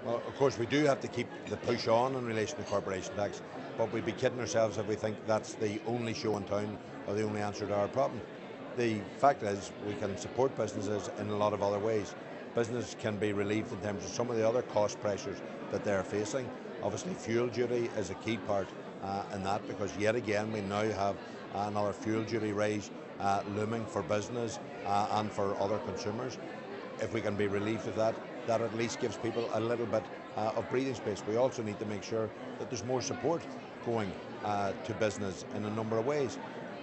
Well, of course, we do have to keep the push on in relation to corporation tax, but we'd be kidding ourselves if we think that's the only show in town or the only answer to our problem. The fact is, we can support businesses in a lot of other ways. Business can be relieved in terms of some of the other cost pressures that they're facing. Obviously, fuel duty is a key part in that, because yet again we now have another fuel duty raise looming for business and for other consumers. If we can be relieved of that, that at least gives people a little bit of breathing space. We also need to make sure that there's more support going to business in a number of ways.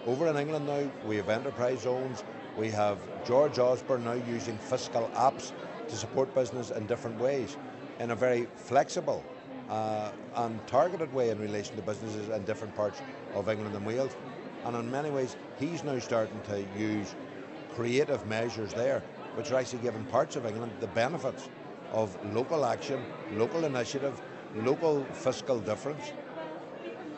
Over in England now, we have enterprise zones. We have George Osborne now using fiscal apps to support business in different ways, in a very flexible and targeted way in relation to businesses in different parts of England and Wales. And in many ways, he's now starting to use creative measures there, which are actually giving parts of England the benefits of local action, local initiative, local fiscal difference.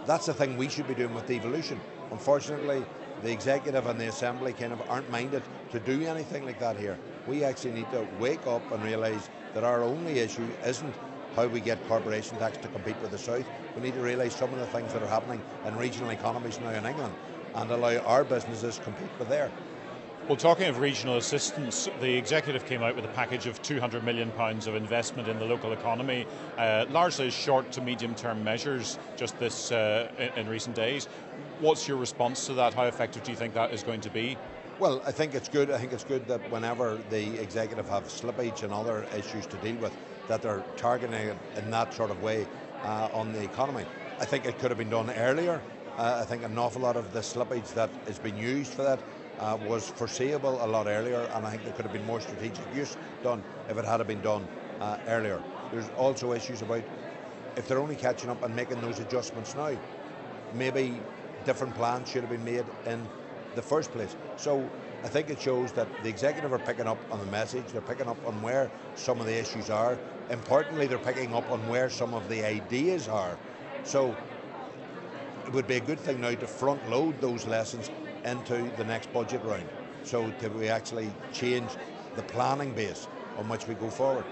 That's the thing we should be doing with devolution. Unfortunately, the executive and the assembly kind of aren't minded to do anything like that here. We actually need to wake up and realise that our only issue isn't how we get corporation tax to compete with the South. We need to realise some of the things that are happening in regional economies now in England and allow our businesses to compete with theirs. Well, talking of regional assistance, the executive came out with a package of £200 million of investment in the local economy, largely as short to medium term measures just this in recent days. What's your response to that? How effective do you think that is going to be? Well, I think it's good. I think it's good that whenever the executive have slippage and other issues to deal with, that they're targeting it in that sort of way on the economy. I think it could have been done earlier. I think an awful lot of the slippage that has been used for that was foreseeable a lot earlier, and I think there could have been more strategic use done if it had been done earlier. There's also issues about if they're only catching up and making those adjustments now, maybe different plans should have been made in the first place. So I think it shows that the executive are picking up on the message, they're picking up on where some of the issues are. Importantly, they're picking up on where some of the ideas are. So it would be a good thing now to front load those lessons into the next budget round, so we actually change the planning base on which we go forward.